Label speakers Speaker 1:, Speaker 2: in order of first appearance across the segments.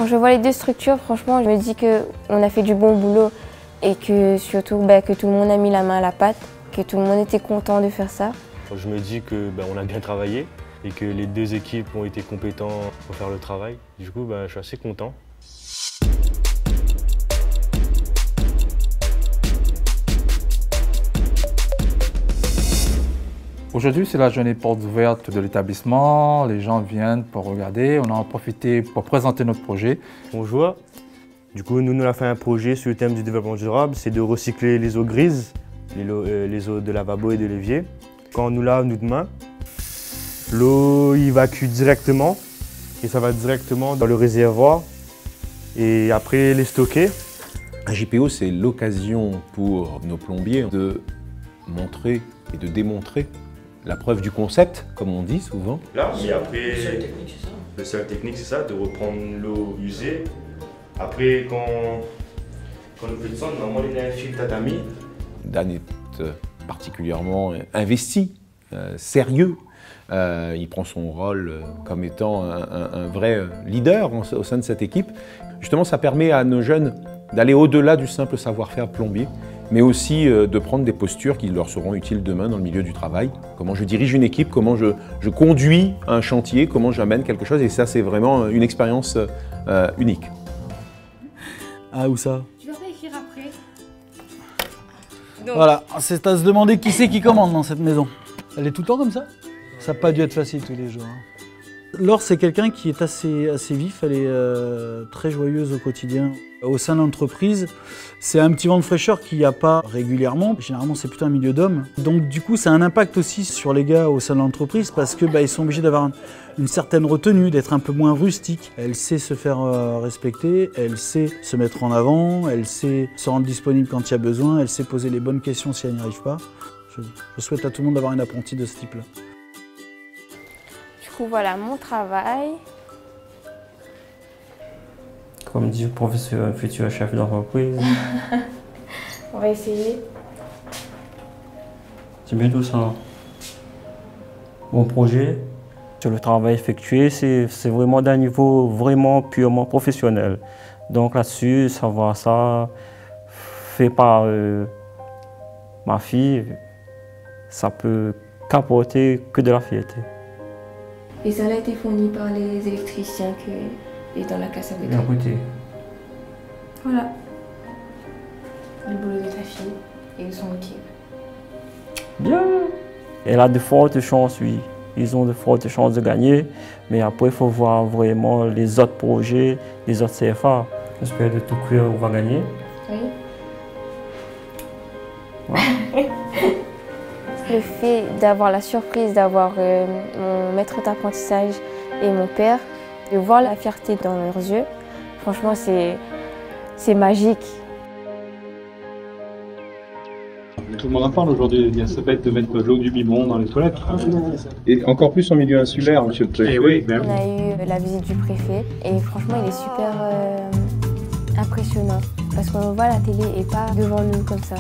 Speaker 1: Quand je vois les deux structures, franchement, je me dis qu'on a fait du bon boulot et que surtout que tout le monde a mis la main à la pâte, que tout le monde était content de faire ça.
Speaker 2: Je me dis qu'on a bien travaillé et que les deux équipes ont été compétents pour faire le travail. Du coup, je suis assez content.
Speaker 3: Aujourd'hui, c'est la journée porte ouverte de l'établissement. Les gens viennent pour regarder. On en a profité pour présenter notre projet.
Speaker 2: Bonjour. Du coup, nous avons fait un projet sur le thème du développement durable. C'est de recycler les eaux grises, les eaux de lavabo et de l'évier. Quand on nous lave nos mains, l'eau évacue directement et ça va directement dans le réservoir et après les stocker.
Speaker 4: Un JPO, c'est l'occasion pour nos plombiers de montrer et de démontrer la preuve du concept, comme on dit souvent.
Speaker 2: Là, et après, le seul technique, c'est ça, de reprendre l'eau usée. Après, quand on fait ça, normalement, il y a un fil tatami.
Speaker 4: Dan est particulièrement investi, sérieux. Il prend son rôle comme étant un vrai leader au sein de cette équipe. Justement, ça permet à nos jeunes d'aller au-delà du simple savoir-faire plombier, mais aussi de prendre des postures qui leur seront utiles demain dans le milieu du travail. Comment je dirige une équipe, comment je conduis un chantier, comment j'amène quelque chose, et ça c'est vraiment une expérience unique.
Speaker 5: Ah, où ça?
Speaker 6: Tu vas pas écrire après.
Speaker 5: Donc. Voilà, c'est à se demander qui c'est qui commande dans cette maison. Elle est tout le temps comme ça? Ça n'a pas dû être facile tous les jours. Laure, c'est quelqu'un qui est assez vif, elle est très joyeuse au quotidien. Au sein de l'entreprise, c'est un petit vent de fraîcheur qu'il n'y a pas régulièrement. Généralement, c'est plutôt un milieu d'hommes. Donc du coup, ça a un impact aussi sur les gars au sein de l'entreprise parce que ils sont obligés d'avoir une certaine retenue, d'être un peu moins rustique. Elle sait se faire respecter, elle sait se mettre en avant, elle sait se rendre disponible quand il y a besoin, elle sait poser les bonnes questions si elle n'y arrive pas. Je souhaite à tout le monde d'avoir une apprentie de ce type-là.
Speaker 1: Du coup, voilà mon travail.
Speaker 7: Comme dit le professeur, futur chef d'entreprise.
Speaker 1: On va essayer.
Speaker 7: C'est bientôt ça. Mon projet, sur le travail effectué, c'est vraiment d'un niveau vraiment purement professionnel. Donc là-dessus, savoir ça, fait par ma fille, ça peut qu'apporter que de la fierté.
Speaker 1: Et ça a été fourni par les électriciens qui est dans la classe avec
Speaker 7: D'un côté.
Speaker 1: Voilà. Le boulot de ta fille et de son équipe.
Speaker 7: Bien. Elle a de fortes chances, oui. Ils ont de fortes chances de gagner. Mais après, il faut voir vraiment les autres projets, les autres CFA. J'espère de tout cœur qu'on va gagner.
Speaker 1: Oui.
Speaker 7: Ouais.
Speaker 1: Le fait d'avoir la surprise d'avoir mon maître d'apprentissage et mon père, de voir la fierté dans leurs yeux, franchement, c'est magique.
Speaker 8: Tout le monde en parle aujourd'hui, il y a ce fait de mettre l'eau du biberon dans les toilettes.
Speaker 9: Et encore plus en milieu insulaire, monsieur le préfet.
Speaker 8: Oui,
Speaker 1: On a eu la visite du préfet et franchement, il est super impressionnant parce qu'on le voit à la télé et pas devant nous comme ça.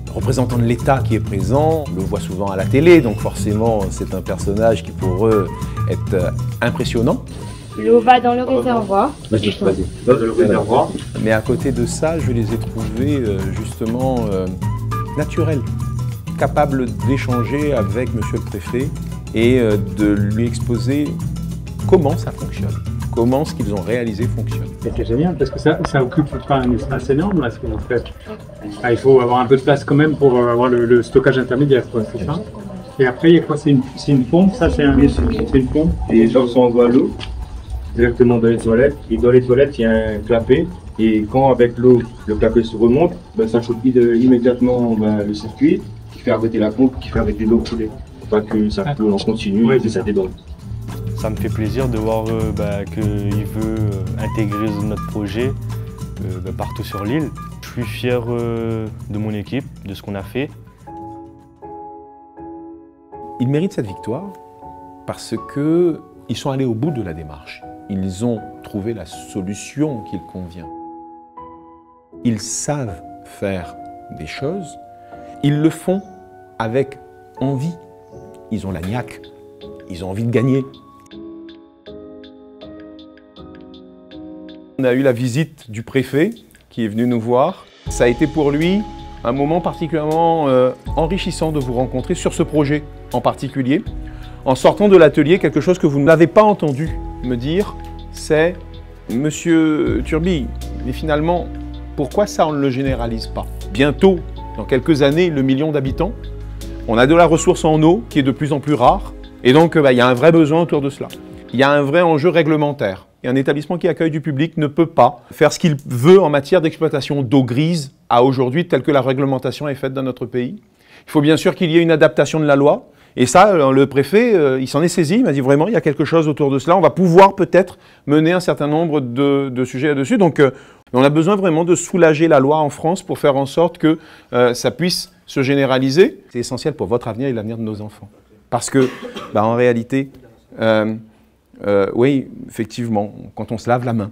Speaker 4: Le représentant de l'État qui est présent, on le voit souvent à la télé, donc forcément c'est un personnage qui pour eux est impressionnant.
Speaker 6: L'eau va dans le réservoir.
Speaker 9: Vas-y, dans le réservoir.
Speaker 4: Mais à côté de ça, je les ai trouvés justement naturels, capables d'échanger avec monsieur le préfet et de lui exposer comment ça fonctionne, comment ce qu'ils ont réalisé fonctionne.
Speaker 8: C'est génial parce que ça occupe pas un espace énorme là, ce qu'on fait. Il faut avoir un peu de place quand même pour avoir le stockage intermédiaire, c'est ça. Et après, il y a quoi? C'est une pompe, ça c'est une pompe.
Speaker 9: Et les gens s'envoient l'eau directement dans les toilettes. Et dans les toilettes, il y a un clapet. Et quand avec l'eau, le clapet se remonte, ça chauffe immédiatement le circuit qui fait arrêter la pompe, qui fait arrêter l'eau couler. Pas que ça coule en continu et que ça déborde.
Speaker 2: Ça me fait plaisir de voir qu'il veut intégrer notre projet partout sur l'île. Je suis fier de mon équipe, de ce qu'on a fait.
Speaker 4: Ils méritent cette victoire parce qu'ils sont allés au bout de la démarche. Ils ont trouvé la solution qu'il convient. Ils savent faire des choses, ils le font avec envie. Ils ont la niaque, ils ont envie de gagner. On a eu la visite du préfet qui est venu nous voir. Ça a été pour lui un moment particulièrement enrichissant de vous rencontrer sur ce projet en particulier. En sortant de l'atelier, quelque chose que vous n'avez pas entendu me dire, c'est « Monsieur Turbi, mais finalement, pourquoi ça on ne le généralise pas ?» Bientôt, dans quelques années, le million d'habitants, on a de la ressource en eau qui est de plus en plus rare, et donc il y a un vrai besoin autour de cela. Il y a un vrai enjeu réglementaire. Et un établissement qui accueille du public ne peut pas faire ce qu'il veut en matière d'exploitation d'eau grise à aujourd'hui, telle que la réglementation est faite dans notre pays. Il faut bien sûr qu'il y ait une adaptation de la loi. Et ça, le préfet, il s'en est saisi, il m'a dit vraiment, il y a quelque chose autour de cela. On va pouvoir peut-être mener un certain nombre de sujets là-dessus. Donc, on a besoin vraiment de soulager la loi en France pour faire en sorte que ça puisse se généraliser. C'est essentiel pour votre avenir et l'avenir de nos enfants. Parce que, en réalité, oui, effectivement, quand on se lave la main,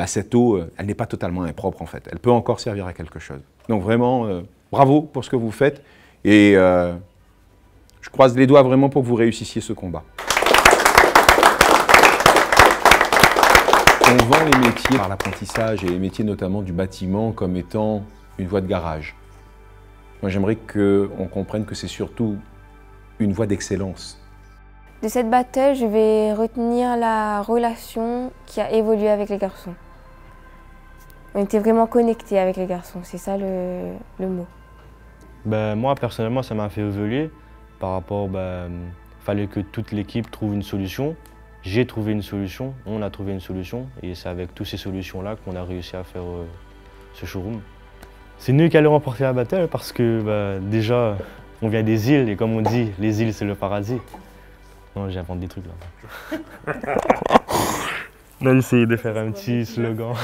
Speaker 4: cette eau, elle n'est pas totalement impropre en fait. Elle peut encore servir à quelque chose. Donc vraiment, bravo pour ce que vous faites. Et je croise les doigts vraiment pour que vous réussissiez ce combat. On vend les métiers par l'apprentissage et les métiers notamment du bâtiment comme étant une voie de garage. Moi, j'aimerais qu'on comprenne que c'est surtout une voie d'excellence.
Speaker 1: De cette battle, je vais retenir la relation qui a évolué avec les garçons. On était vraiment connectés avec les garçons, c'est ça le mot.
Speaker 2: Moi, personnellement, ça m'a fait évoluer. Par rapport, fallait que toute l'équipe trouve une solution. J'ai trouvé une solution, on a trouvé une solution. Et c'est avec toutes ces solutions-là qu'on a réussi à faire ce showroom. C'est nous qui allons remporter la battle parce que déjà, on vient des îles et comme on dit, les îles, c'est le paradis. Non, j'invente des trucs là. On a essayé de faire un petit slogan.